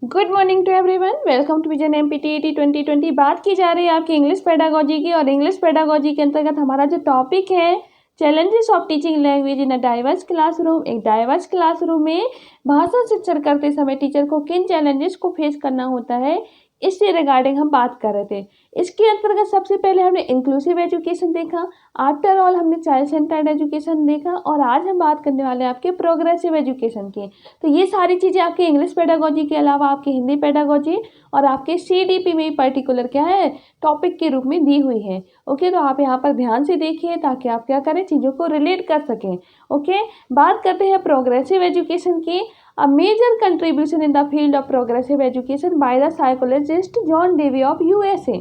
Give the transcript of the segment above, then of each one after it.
Good morning to everyone. Welcome to vision MPTET 2020। बात की जा रही है आपकी इंग्लिश पेडागोजी की, और इंग्लिश पेडागोजी के अंतर्गत हमारा जो टॉपिक है challenges of teaching language in a diverse classroom. एक डाइवर्स क्लासरूम में भाषा शिक्षण करते समय टीचर को किन चैलेंजेस को फेस करना होता है, इससे रिगार्डिंग हम बात कर रहे थे। इसके अंतर्गत सबसे पहले हमने इंक्लूसिव एजुकेशन देखा, आफ्टर ऑल हमने चाइल्ड सेंटर्ड एजुकेशन देखा, और आज हम बात करने वाले हैं आपके प्रोग्रेसिव एजुकेशन की। तो ये सारी चीज़ें आपके इंग्लिश पेडागोजी के अलावा आपकी हिंदी पेडागोजी और आपके सीडीपी में पर्टिकुलर क्या है टॉपिक के रूप में दी हुई है। ओके, तो आप यहाँ पर ध्यान से देखिए ताकि आप क्या करें, चीज़ों को रिलेट कर सकें। ओके, बात करते हैं प्रोग्रेसिव एजुकेशन की। A major contribution in the field of progressive education by the psychologist John Dewey of USA।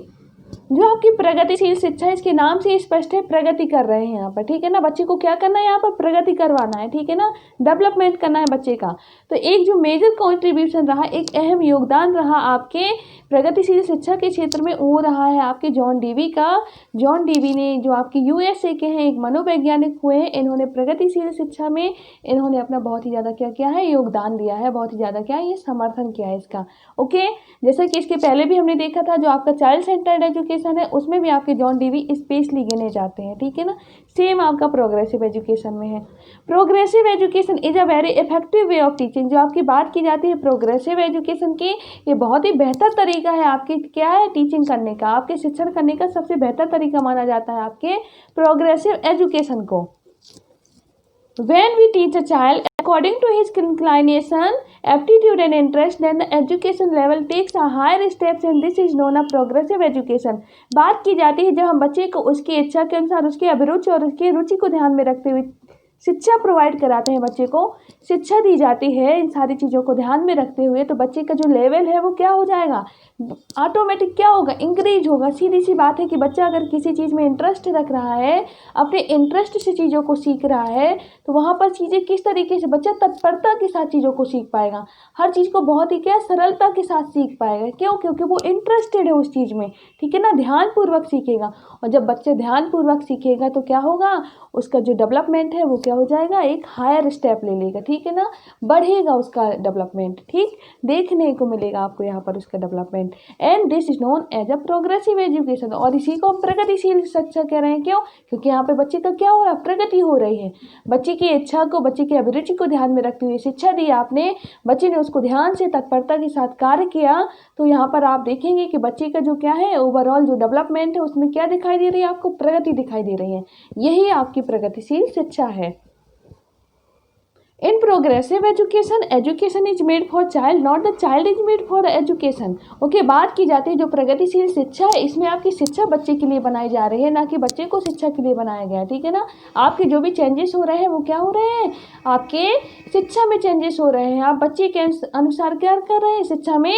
जो आपकी प्रगतिशील शिक्षा, इसके नाम से स्पष्ट है, प्रगति कर रहे हैं यहाँ पर, ठीक है ना। बच्चे को क्या करना है, यहाँ पर प्रगति करवाना है, ठीक है ना, डेवलपमेंट करना है बच्चे का। तो एक जो मेजर कंट्रीब्यूशन रहा, एक अहम योगदान रहा आपके प्रगतिशील शिक्षा के क्षेत्र में, वो रहा है आपके जॉन डीवी का। जॉन डीवी ने, जो आपके यूएसए के हैं, एक मनोवैज्ञानिक हुए हैं, इन्होंने प्रगतिशील शिक्षा में इन्होंने अपना बहुत ही ज़्यादा क्या किया है, योगदान दिया है, बहुत ही ज़्यादा क्या है, ये समर्थन किया है इसका। ओके, जैसे कि इसके पहले भी हमने देखा था, जो आपका चाइल्ड सेंटर्ड एजुकेशन है उसमें भी आपके जॉन डीवी स्पेशली गिने जाते हैं, ठीक है ना। सेम आपका प्रोग्रेसिव एजुकेशन में है। Progressive education is a very effective way of teaching. जो आपकी बात की जाती है प्रोग्रेसिव एजुकेशन की, ये बहुत ही बेहतर तरीका है आपके क्या है, टीचिंग करने का, आपके शिक्षण करने का सबसे बेहतर तरीका माना जाता है आपके प्रोग्रेसिव एजुकेशन को। When we teach a child according to his inclination, aptitude and interest, then the education level takes a higher steps and this is known as progressive education। बात की जाती है जब हम बच्चे को उसकी इच्छा के अनुसार, उसकी अभिरुचि और उसकी रुचि को ध्यान में रखते हुए शिक्षा प्रोवाइड कराते हैं, बच्चे को शिक्षा दी जाती है इन सारी चीज़ों को ध्यान में रखते हुए, तो बच्चे का जो लेवल है वो क्या हो जाएगा, ऑटोमेटिक क्या होगा, इंक्रीज होगा। सीधी सी बात है कि बच्चा अगर किसी चीज़ में इंटरेस्ट रख रहा है, अपने इंटरेस्ट से चीज़ों को सीख रहा है, तो वहाँ पर चीज़ें किस तरीके से बच्चा तत्परता के साथ चीज़ों को सीख पाएगा, हर चीज़ को बहुत ही क्या सरलता के साथ सीख पाएगा। क्यों? क्योंकि वो इंटरेस्टेड है उस चीज़ में, ठीक है ना, ध्यानपूर्वक सीखेगा। और जब बच्चा ध्यानपूर्वक सीखेगा तो क्या होगा, उसका जो डेवलपमेंट है वो क्या हो जाएगा, एक हायर स्टेप ले लेगा, ठीक है ना, बढ़ेगा उसका डेवलपमेंट, ठीक देखने को मिलेगा आपको यहाँ पर उसका development. And this is known as a progressive education. और इसी को हम प्रगतिशील शिक्षा कह रहे हैं। क्यों? क्योंकि यहाँ पे बच्चे का क्या हो रहा है, प्रगति हो रही है। बच्चे की इच्छा को, बच्चे की अभिरुचि को ध्यान में रखते हुए शिक्षा दी आपने, बच्चे ने उसको ध्यान से तत्परता के साथ कार्य किया, तो यहाँ पर आप देखेंगे कि बच्चे का जो क्या है, ओवरऑल जो डेवलपमेंट है उसमें क्या दिखाई दे रही है, आपको प्रगति दिखाई दे रही है। यही आपकी प्रगतिशील शिक्षा है। In progressive education, education is made for child, not the child is made for education। Okay, बात की जाती है जो प्रगतिशील शिक्षा है, इसमें आपकी शिक्षा बच्चे के लिए बनाई जा रही है, ना कि बच्चे को शिक्षा के लिए बनाया गया है, ठीक है ना। आपके जो भी चेंजेस हो रहे हैं वो क्या हो रहे हैं, आपके शिक्षा में चेंजेस हो रहे हैं। आप बच्चे के अनुसार क्या कर रहे हैं, शिक्षा में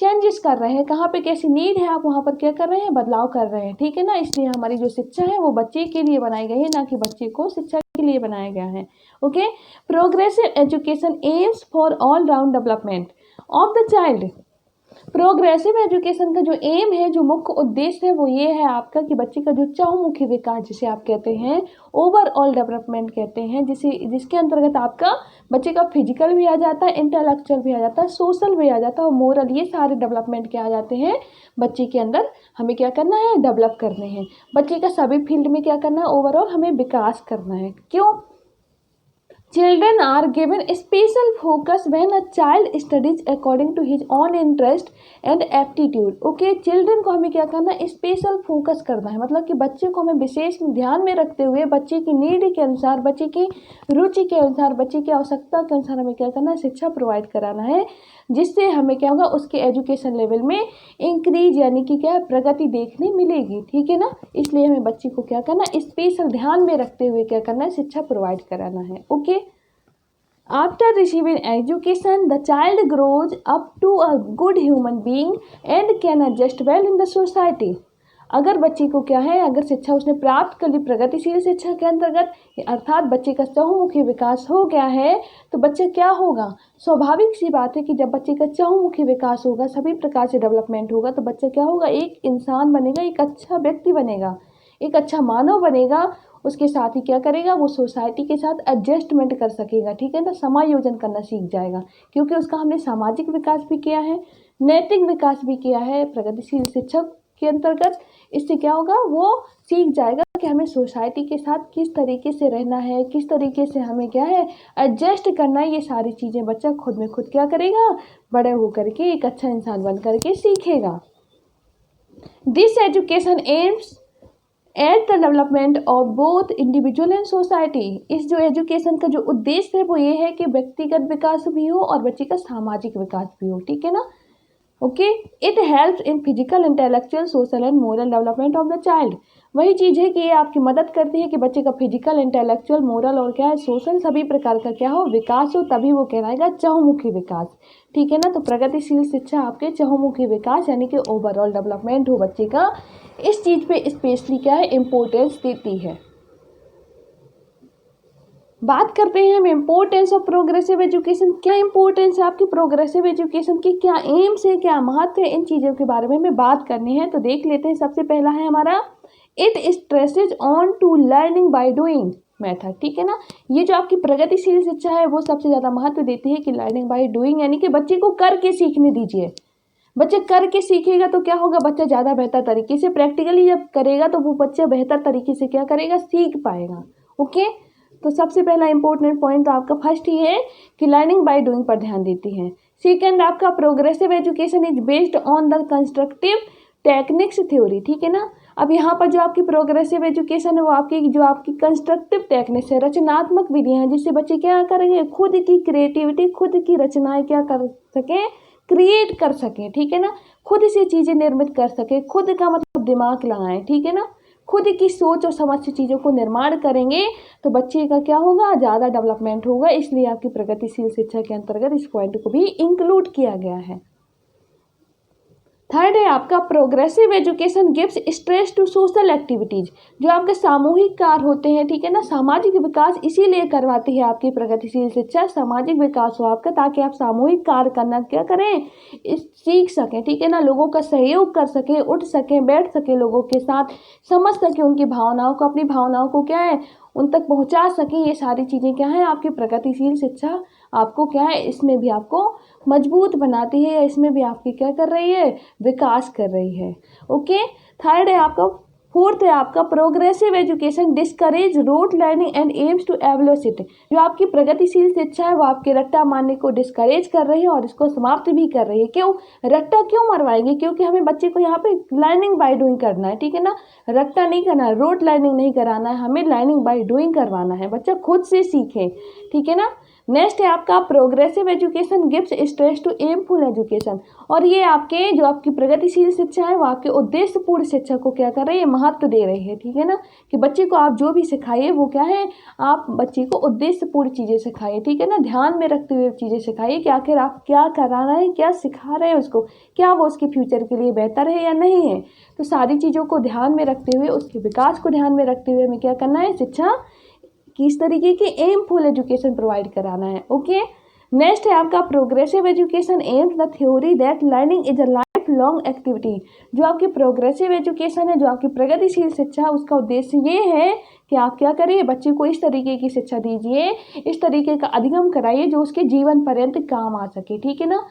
चेंजेस कर रहे हैं। कहाँ पे कैसी नीड है, आप वहाँ पर क्या कर रहे हैं, बदलाव कर रहे हैं, ठीक है ना। इसलिए हमारी जो शिक्षा है वो बच्चे के लिए बनाई गई है, ना कि बच्चे को शिक्षा के लिए बनाया गया है। Okay, progressive education AIIMS for all round development of the child. Progressive education का जो एम है, जो मुख्य उद्देश्य है, वो ये है आपका कि बच्चे का जो चहुमुखी विकास, जिसे आप कहते हैं ओवरऑल डेवलपमेंट कहते हैं, जिसके अंतर्गत आपका बच्चे का फिजिकल भी आ जाता है, इंटेलेक्चुअल भी आ जाता है, सोशल भी आ जाता है और मोरल, ये सारे डेवलपमेंट क्या आ जाते हैं बच्चे के अंदर। हमें क्या करना है, डेवलप करने हैं बच्चे का, सभी फील्ड में क्या करना है, ओवरऑल हमें विकास करना है। क्यों? Children are given special focus when a child studies according to his own interest and aptitude। Okay, children को हमें क्या करना है, स्पेशल फोकस करना है, मतलब कि बच्चे को हमें विशेष ध्यान में रखते हुए बच्चे की नीड के अनुसार, बच्चे की रुचि के अनुसार, बच्चे की आवश्यकता के अनुसार हमें क्या करना है, शिक्षा प्रोवाइड कराना है, जिससे हमें क्या होगा, उसके एजुकेशन लेवल में इंक्रीज यानी कि क्या प्रगति देखने मिलेगी, ठीक है ना। इसलिए हमें बच्चे को क्या करना है, स्पेशल ध्यान में रखते हुए क्या करना है, शिक्षा प्रोवाइड कराना है। Okay, after receiving education the child grows up to a good human being and can adjust well in the society. अगर बच्चे को क्या है, अगर शिक्षा उसने प्राप्त कर ली प्रगतिशील शिक्षा के अंतर्गत, अर्थात बच्चे का चहुमुखी विकास हो गया है, तो बच्चे क्या होगा, स्वाभाविक सी बात है कि जब बच्चे का चहुमुखी विकास होगा, सभी प्रकार से डेवलपमेंट होगा, तो बच्चा क्या होगा, एक इंसान बनेगा, एक अच्छा व्यक्ति बनेगा, एक अच्छा मानव बनेगा। उसके साथ ही क्या करेगा, वो सोसाइटी के साथ एडजस्टमेंट कर सकेगा, ठीक है ना, समायोजन करना सीख जाएगा, क्योंकि उसका हमने सामाजिक विकास भी किया है, नैतिक विकास भी किया है प्रगतिशील शिक्षा के अंतर्गत। इससे क्या होगा, वो सीख जाएगा कि हमें सोसाइटी के साथ किस तरीके से रहना है, किस तरीके से हमें क्या है एडजस्ट करना है। ये सारी चीज़ें बच्चा खुद में खुद क्या करेगा, बड़े होकर के एक अच्छा इंसान बन करके सीखेगा। This education aims at the development of both individual and society. इस जो एजुकेशन का जो उद्देश्य है वो ये है कि व्यक्तिगत विकास भी हो और बच्चे का सामाजिक विकास भी हो, ठीक है ना। Okay, it helps in physical, intellectual, social and moral development of the child. वही चीज़ है कि ये आपकी मदद करती है कि बच्चे का फिजिकल, इंटेलेक्चुअल, मोरल और क्या है सोशल सभी प्रकार का क्या हो विकास हो, तभी वो कहलाएगा चहुमुखी विकास, ठीक है ना। तो प्रगतिशील शिक्षा आपके चहुमुखी विकास यानी कि ओवरऑल डेवलपमेंट हो बच्चे का, इस चीज़ पे स्पेशली क्या है इम्पोर्टेंस देती है। बात करते हैं हम इम्पोर्टेंस ऑफ प्रोग्रेसिव एजुकेशन। क्या इम्पोर्टेंस है आपकी प्रोग्रेसिव एजुकेशन की, क्या एम्स है, क्या महत्व है, इन चीज़ों के बारे में हमें बात करनी है। तो देख लेते हैं। सबसे पहला है हमारा it stresses on to learning by doing method, ठीक है ना। ये जो आपकी प्रगतिशील शिक्षा है वो सबसे ज़्यादा महत्व देती है कि लर्निंग बाय डूइंग, यानी कि बच्चे को करके सीखने दीजिए। बच्चे करके सीखेगा तो क्या होगा, बच्चा ज़्यादा बेहतर तरीके से प्रैक्टिकली जब करेगा तो वो बच्चा बेहतर तरीके से क्या करेगा, सीख पाएगा। ओके, तो सबसे पहला इंपॉर्टेंट पॉइंट तो आपका फर्स्ट ही है कि लर्निंग बाय डूइंग पर ध्यान देती है। सेकेंड आपका progressive education is based on the constructive techniques theory, ठीक है ना। अब यहाँ पर जो आपकी प्रोग्रेसिव एजुकेशन है वो आपकी कंस्ट्रक्टिव टेक्निक्स है, रचनात्मक विधियाँ हैं, जिससे बच्चे क्या करेंगे, खुद की क्रिएटिविटी, खुद की रचनाएं क्या कर सकें, क्रिएट कर सकें, ठीक है ना। खुद से चीज़ें निर्मित कर सकें, खुद का मतलब दिमाग लगाएं, ठीक है ना। खुद की सोच और समझ से चीज़ों को निर्माण करेंगे तो बच्चे का क्या होगा, ज़्यादा डेवलपमेंट होगा। इसलिए आपकी प्रगतिशील शिक्षा के अंतर्गत इस पॉइंट को भी इंक्लूड किया गया है। थर्ड है आपका progressive education gives stress to social activities. जो आपके सामूहिक कार्य होते हैं, ठीक है ना, सामाजिक विकास इसीलिए करवाती है आपकी प्रगतिशील शिक्षा, सामाजिक विकास हो आपका, ताकि आप सामूहिक कार्य करना क्या करें, सीख सकें, ठीक है ना, लोगों का सहयोग कर सकें, उठ सकें, बैठ सकें लोगों के साथ, समझ सकें उनकी भावनाओं को, अपनी भावनाओं को क्या है उन तक पहुंचा सकें। ये सारी चीज़ें क्या है आपकी प्रगतिशील शिक्षा आपको क्या है, इसमें भी आपको मजबूत बनाती है, या इसमें भी आपकी क्या कर रही है, विकास कर रही है। ओके, थर्ड है आपका, फोर्थ है आपका progressive education discourage rote learning and aims to evaluate it. जो आपकी प्रगतिशील शिक्षा है वो आपके रट्टा मारने को डिस्करेज कर रही है और इसको समाप्त भी कर रही है। क्यों रट्टा क्यों मरवाएंगे, क्योंकि हमें बच्चे को यहाँ पे लर्निंग बाय डूइंग करना है, ठीक है ना, रट्टा नहीं करना है, रोट लर्निंग नहीं कराना है, हमें लर्निंग बाय डूइंग करवाना है, बच्चा खुद से सीखे, ठीक है ना। नेक्स्ट है आपका progressive education gives stress to aimful education. और ये आपके जो आपकी प्रगतिशील शिक्षा है वो आपके उद्देश्यपूर्ण शिक्षा को क्या कर रही है, महत्व दे रही है, ठीक है ना, कि बच्चे को आप जो भी सिखाइए वो क्या है, आप बच्चे को उद्देश्यपूर्ण चीज़ें सिखाइए, ठीक है ना, ध्यान में रखते हुए चीज़ें सिखाइए कि आखिर आप क्या करा रहे हैं, क्या सिखा रहे हैं उसको, क्या वो उसके फ्यूचर के लिए बेहतर है या नहीं है। तो सारी चीज़ों को ध्यान में रखते हुए, उसके विकास को ध्यान में रखते हुए हमें क्या करना है, शिक्षा किस तरीके की एमफुल एजुकेशन प्रोवाइड कराना है। ओके, नेक्स्ट है आपका progressive education AIIMS the theory that learning is a life long activity. जो आपकी प्रोग्रेसिव एजुकेशन है, जो आपकी प्रगतिशील शिक्षा है, उसका उद्देश्य ये है कि आप क्या करिए, बच्चे को इस तरीके की शिक्षा दीजिए, इस तरीके का अधिगम कराइए जो उसके जीवन पर्यंत काम आ सके, ठीक है ना।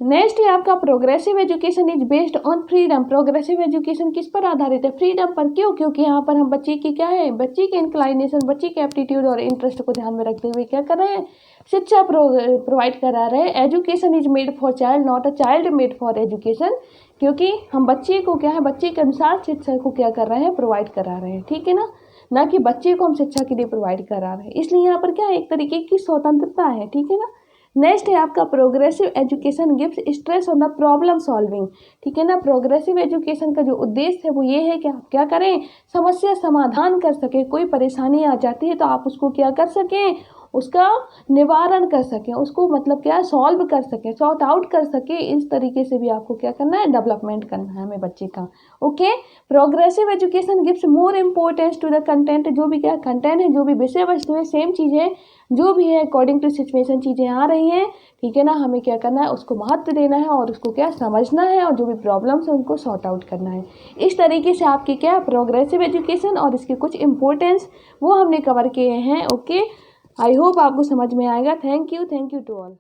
नेक्स्ट है आपका progressive education is based on freedom. Progressive education किस पर आधारित है, फ्रीडम पर। क्यों, क्योंकि यहाँ पर हम बच्चे की क्या है, बच्चे के इंक्लाइनेशन, बच्चे के एप्टीट्यूड और इंटरेस्ट को ध्यान में रखते हुए क्या कर रहे हैं, शिक्षा प्रोवाइड करा रहे हैं। Education is made for child not a child made for education. क्योंकि हम बच्चे को क्या है, बच्चे के अनुसार शिक्षा को क्या कर रहे हैं, प्रोवाइड करा रहे हैं, ठीक है ना कि बच्चे को हम शिक्षा के लिए प्रोवाइड करा रहे हैं। इसलिए यहाँ पर क्या है, एक तरीके की स्वतंत्रता है, ठीक है ना। नेक्स्ट है आपका progressive education gives stress on the problem solving, ठीक है ना। प्रोग्रेसिव एजुकेशन का जो उद्देश्य है वो ये है कि आप क्या करें, समस्या समाधान कर सके, कोई परेशानी आ जाती है तो आप उसको क्या कर सकें, उसका निवारण कर सकें, उसको मतलब क्या सॉल्व कर सकें, सॉर्ट आउट कर सकें। इस तरीके से भी आपको क्या करना है, डेवलपमेंट करना है हमें बच्चे का। Okay, progressive education gives more importance to the content. जो भी क्या कंटेंट है, जो भी विषय वस्तु है, सेम चीज़ है, जो भी है अकॉर्डिंग टू सिचुएशन चीज़ें आ रही हैं, ठीक है ना, हमें क्या करना है, उसको महत्व देना है और उसको क्या समझना है, और जो भी प्रॉब्लम्स है उनको सॉर्ट आउट करना है। इस तरीके से आपकी क्या प्रोग्रेसिव एजुकेशन और इसके कुछ इंपॉर्टेंस वो हमने कवर किए हैं। ओके, आई होप आपको समझ में आएगा। Thank you to all.